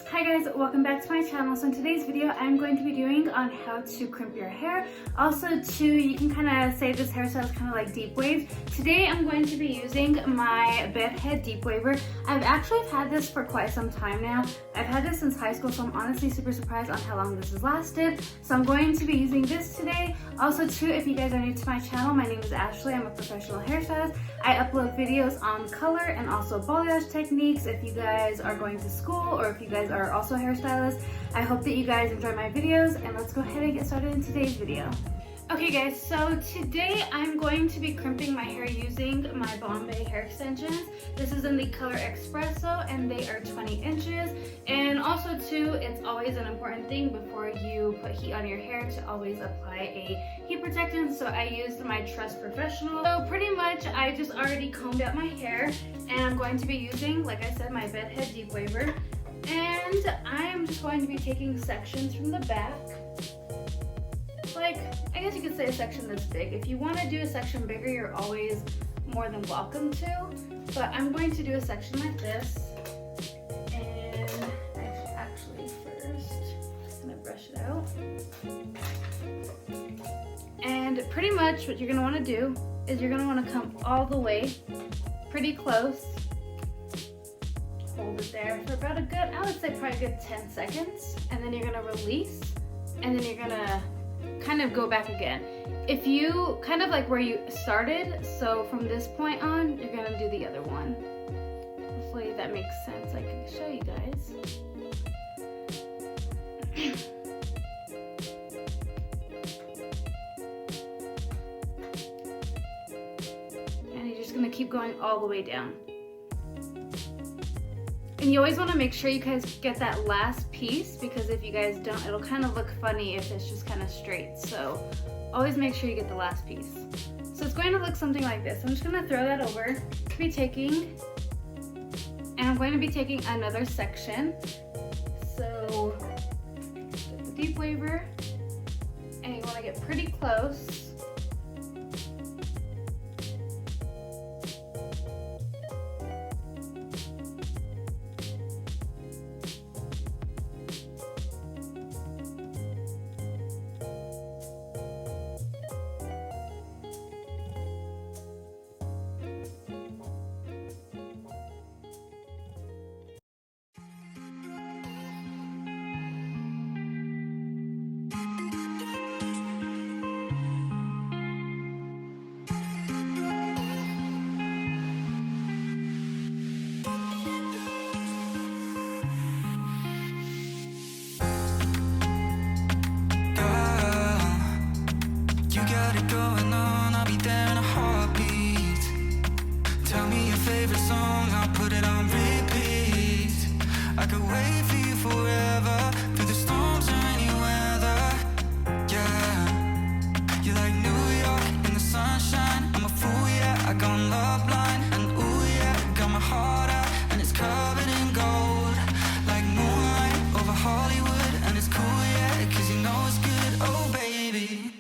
Hi guys, welcome back to my channel. So in today's video, I'm going to be doing on how to crimp your hair. Also too, you can kind of say this hairstyle is kind of like deep waves. Today I'm going to be using my bedhead deep waver. I've actually had this for quite some time now. I've had this since high school, so I'm honestly super surprised on how long this has lasted. So I'm going to be using this today. Also too, if you guys are new to my channel, my name is Ashley. I'm a professional hairstylist. I upload videos on color and also balayage techniques. If you guys are going to school or if you guys are also hairstylists, I hope that you guys enjoy my videos, and let's go ahead and get started in today's video. Okay guys, so today I'm going to be crimping my hair using my Bombay hair extensions. This is in the color Espresso and they are 20 inches. And also too, it's always an important thing before you put heat on your hair to always apply a heat protectant. So I used my Trust Professional. So pretty much I just already combed out my hair, and I'm going to be using, like I said, my bedhead deep waver. And I am just going to be taking sections from the back. Like, I guess you could say a section that's big. If you want to do a section bigger, you're always more than welcome to. But I'm going to do a section like this. And actually first, I'm going to brush it out. And pretty much what you're going to want to do is you're going to want to come all the way pretty close. Hold it there for about a good, I would say probably a good 10 seconds. And then you're going to release. And then you're going to kind of go back again. If you kind of like where you started, so from this point on, you're gonna do the other one. Hopefully that makes sense. I can show you guys. And you're just gonna keep going all the way down. And you always want to make sure you guys get that last piece, because if you guys don't, it'll kind of look funny if it's just kind of straight. So always make sure you get the last piece. So it's going to look something like this. I'm just going to throw that over to be taking, and I'm going to be taking another section. So get the deep waver, and you want to get pretty close. Going on, I'll be there in a heartbeat. Tell me your favorite song, I'll put it on repeat. I could wait for you forever, through the storms or any weather. Yeah, you're like New York in the sunshine. I'm a fool, yeah, I gone love line. And ooh yeah, got my heart out, and it's covered in gold. Like moonlight over Hollywood, and it's cool, yeah, cause you know it's good, oh baby.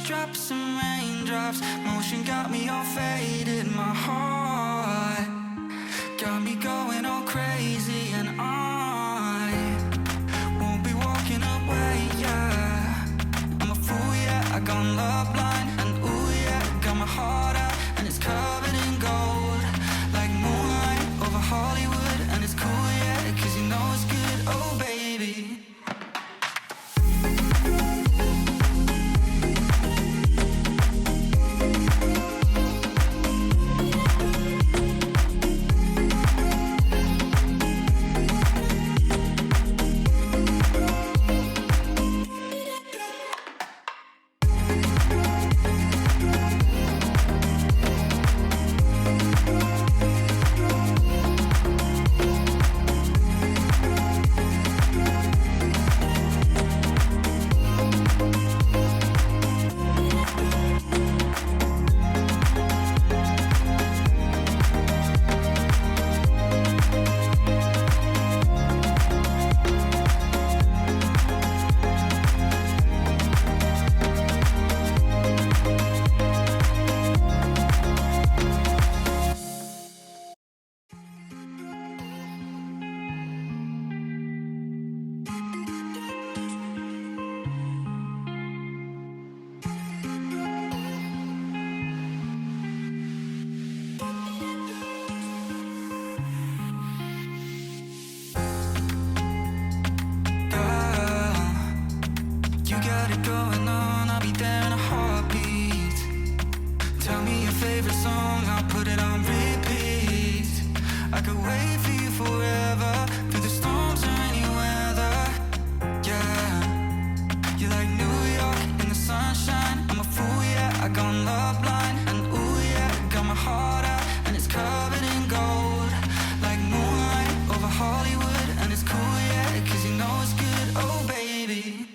Drops and raindrops, motion got me all faded. My heart got me going all crazy, and I won't be walking away, yeah. I'm a fool, yeah, I gone love blind. And ooh yeah, got my heart out, and it's covered in gold. Like moonlight over Hollywood, and it's cool, yeah, cause you I could wait for you forever, through the storms or any weather. Yeah, you're like New York in the sunshine. I'm a fool, yeah, I got love blind. And ooh yeah, got my heart out and it's covered in gold, like moonlight over Hollywood. And it's cool, yeah, cause you know it's good, oh baby.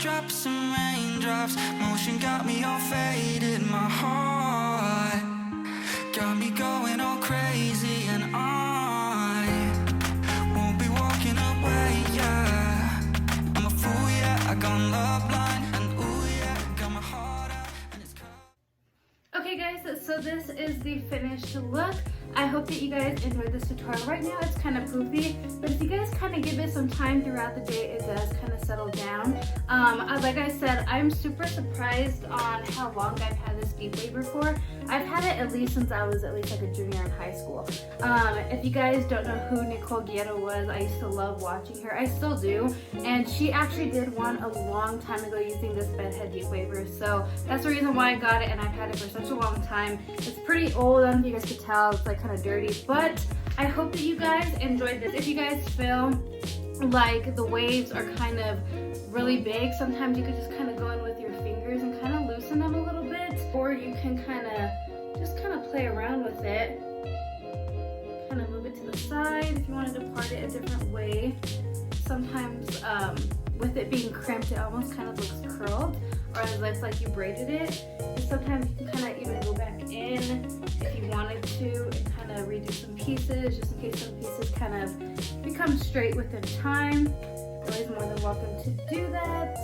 Drops and raindrops, motion got me all faded. My heart got me going all crazy, and I won't be walking away, yeah. I'm a fool, yeah, I got love blind. And ooh yeah, got my heart out and it's cold. Okay guys, so this is the finished look. I hope that you guys enjoyed this tutorial. Right now it's kind of poofy, but if you guys kind of give it some time throughout the day, it does kind of settle down. Like I said, I'm super surprised on how long I've had this deep waver for. I've had it at least since I was at least like a junior in high school. If you guys don't know who Nicole Guerra was, I used to love watching her. I still do. And she actually did one a long time ago using this bedhead deep waver. So that's the reason why I got it, and I've had it for such a long time. It's pretty old, I don't know if you guys could tell, it's like kind of dirty, but I hope that you guys enjoyed this. If you guys feel like the waves are kind of really big, sometimes you could just kind of go in with your fingers and kind of loosen them a little bit, or you can kind of just kind of play around with it, kind of move it to the side if you wanted to part it a different way. Sometimes with it being crimped, it almost kind of looks curled, or as if like you braided it. And sometimes you can kind of even go back in if you wanted to and kind of redo some pieces, just in case some pieces kind of become straight within time. You're always more than welcome to do that.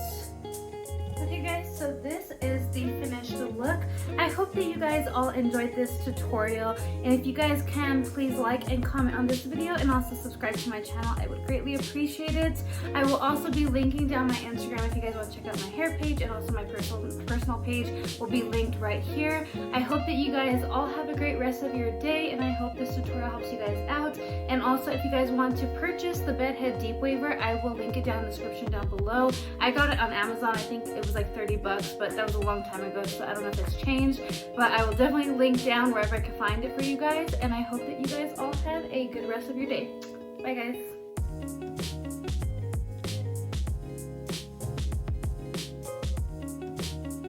Okay guys, so this is the finished look. I hope that you guys all enjoyed this tutorial, and if you guys can, please like and comment on this video and also subscribe to my channel. I would greatly appreciate it. I will also be linking down my Instagram if you guys want to check out my hair page, and also my personal page will be linked right here. I hope that you guys all have a great rest of your day, and I hope this tutorial helps you guys out. And also, if you guys want to purchase the bedhead deep waver, I will link it down in the description down below. I got it on Amazon. I think it was like $30, but that was a long time ago, so I don't know if it's changed, but I will definitely link down wherever I can find it for you guys, and I hope that you guys all have a good rest of your day. Bye guys.